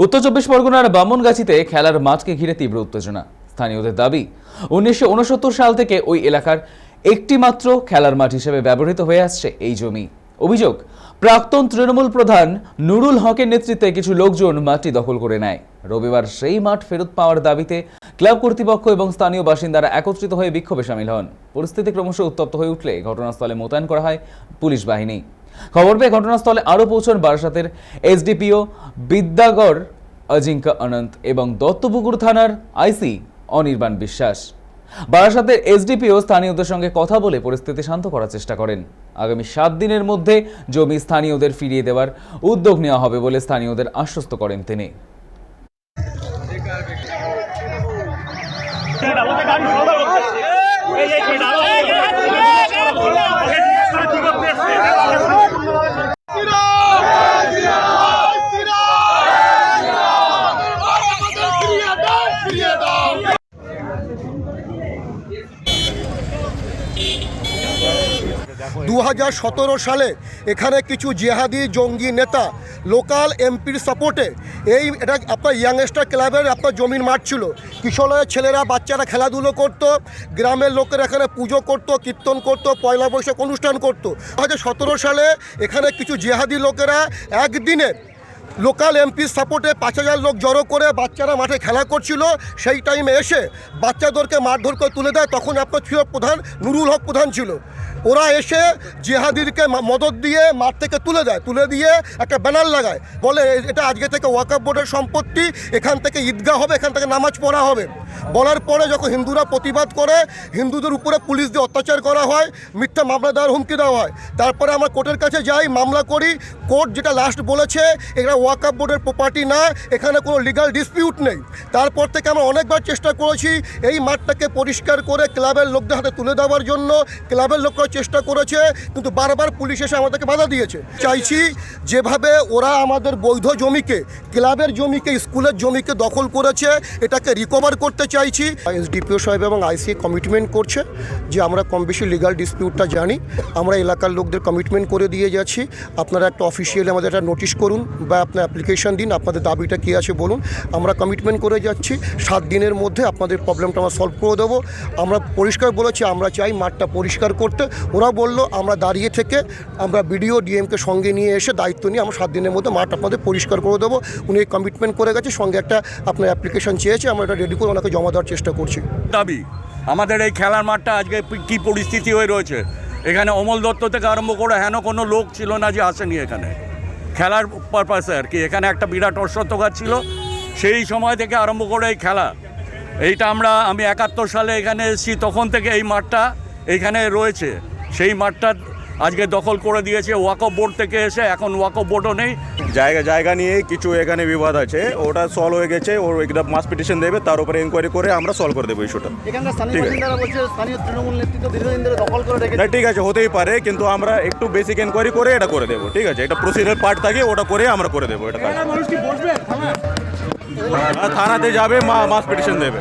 উত্তর চব্বিশ পরগনার বামনগাছিতে খেলার মাঠকে ঘিরে তীব্র উত্তেজনা। স্থানীয়দের দাবি, 1969 সাল থেকে ওই এলাকার একটি মাত্র খেলার মাঠ হিসেবে ব্যবহৃত হয়ে আসছে এই জমি। অভিযোগ, প্রাক্তন তৃণমূল প্রধান নুরুল হকের নেতৃত্বে কিছু লোকজন মাঠটি দখল করে নেয়। রবিবার সেই মাঠ ফেরত পাওয়ার দাবিতে ক্লাব কর্তৃপক্ষ এবং স্থানীয় বাসিন্দারা একত্রিত হয়ে বিক্ষোভে সামিল হন। পরিস্থিতি ক্রমশ উত্তপ্ত হয়ে উঠলে ঘটনাস্থলে মোতায়েন করা হয় পুলিশ বাহিনী। খবর পেয়ে ঘটনাস্থলে আরও পৌঁছন বারাসাতের এসডিপিও বিদ্যাগড় অজিঙ্কা অনন্ত এবং দত্তপুকুর থানার আইসি অনির্বাণ বিশ্বাস। বারাসাতের এসডিপিও স্থানীয়দের সঙ্গে কথা বলে পরিস্থিতি শান্ত করার চেষ্টা করেন। আগামী 7 দিনের মধ্যে জমি স্থানীয়দের ফিরিয়ে দেওয়ার উদ্যোগ নেওয়া হবে বলে স্থানীয়দের আশ্বস্ত করেন তিনি। 2017 সালে এখানে কিছু জেহাদি জঙ্গি নেতা লোকাল এমপির সাপোর্টে এটা আপনার ইয়াংস্টার ক্লাবের আপনার জমির মাঠ ছিল। কিশোরের ছেলেরা বাচ্চারা খেলাধুলো করতো, গ্রামের লোকেরা এখানে পুজো করতো, কীর্তন করতো, পয়লা বৈশাখ অনুষ্ঠান করতো। 2017 সালে এখানে কিছু জেহাদি লোকেরা একদিনে লোকাল এমপির সাপোর্টে 5000 লোক জড়ো করে বাচ্চারা মাঠে খেলা করছিল। সেই টাইমে এসে বাচ্চাদেরকে মারধর করে তুলে দেয়। তখন আপনার ছিল প্রধান নুরুল হক প্রধান ছিল। ওরা এসে জেহাদিরকে মদত দিয়ে মাঠ থেকে তুলে দিয়ে একটা ব্যানার লাগায়, বলে এটা আজকে থেকে ওয়াকফ বোর্ডের সম্পত্তি, এখান থেকে ঈদগাহ হবে, এখান থেকে নামাজ পড়া হবে। বলার পরে যখন হিন্দুরা প্রতিবাদ করে, হিন্দুদের উপরে পুলিশ দিয়ে অত্যাচার করা হয়, মিথ্যা মামলা দেওয়ার হুমকি দেওয়া হয়। তারপরে আমরা কোর্টের কাছে যাই, মামলা করি। কোর্ট যেটা লাস্ট বলেছে, এটা ওয়াকফ বোর্ডের প্রপার্টি না, এখানে কোনো লিগাল ডিসপিউট নেই। তারপর থেকে আমরা অনেকবার চেষ্টা করেছি এই মাঠটাকে পরিষ্কার করে ক্লাবের লোকদের হাতে তুলে দেওয়ার জন্য। ক্লাবের লোকরা চেষ্টা করেছে, কিন্তু বারবার পুলিশ এসে আমাদেরকে বাধা দিয়েছে। চাইছি যেভাবে ওরা আমাদের বৈধ জমিকে, ক্লাবের জমিকে, স্কুলের জমিকে দখল করেছে, এটাকে রিকভার করতে চাইছি। এসডিপিও সাহেব এবং আইসি কমিটমেন্ট করছে যে আমরা কম বেশি লিগাল ডিসপিউটটা জানি, আমরা এলাকার লোকদের কমিটমেন্ট করে দিয়ে যাচ্ছি। আপনারা একটা অফিসিয়ালি আমাদের একটা নোটিশ করুন বা আপনার অ্যাপ্লিকেশন দিন, আপনাদের দাবিটা কী আছে বলুন। আমরা কমিটমেন্ট করে যাচ্ছি, 7 দিনের মধ্যে আপনাদের প্রবলেমটা আমরা সলভ করে দেবো। আমরা পরিষ্কার বলেছি, আমরা চাই মাঠটা পরিষ্কার করতে। ওরা বলল আমরা দাঁড়িয়ে থেকে আমরা বিডিও ডিএমকে সঙ্গে নিয়ে এসে দায়িত্ব নিয়ে আমরা 7 দিনের মধ্যে মাঠ আপনাদের পরিষ্কার করে দেবো। উনি কমিটমেন্ট করে গেছে, সঙ্গে একটা আপনার অ্যাপ্লিকেশন চেয়েছে, আমরা এটা রেডি করে ওনাকে জমা দেওয়ার চেষ্টা করছি। দাবি আমাদের এই খেলার মাঠটা আজকে কী পরিস্থিতি হয়ে রয়েছে, এখানে অমল দত্ত থেকে আরম্ভ করে হেন কোনো লোক ছিল না যে আসেনি এখানে খেলার পারপাসে আর কি। এখানে একটা বিরাট অশ্বত্থ গাছ ছিল, সেই সময় থেকে আরম্ভ করে এই খেলা। এইটা আমি 71 সালে এখানে এসেছি, তখন থেকে এই মাঠটা এইখানে রয়েছে। সেই মাঠটা আজকে দখল করে দিয়েছে ওয়াকফ বোর্ড থেকে এসে, এখন ওয়াকফ বোর্ডও নেই। জায়গা নিয়ে কিছু এখানে বিবাদ আছে, ওটা সলভ হয়ে গেছে। ওর একটা মাস পিটিশন দেবে, তার উপরে ইনকোয়ারি করে আমরা সলভ করে দেবো ইস্যুটা। ঠিক আছে, হতেই পারে, কিন্তু আমরা একটু বেসিক ইনকোয়ারি করে এটা করে দেবো। ঠিক আছে, এটা প্রসিডিউর পার্ট থাকে, ওটা করে আমরা করে দেবো। এটা থানাতে যাবে, মাস পিটিশন দেবে।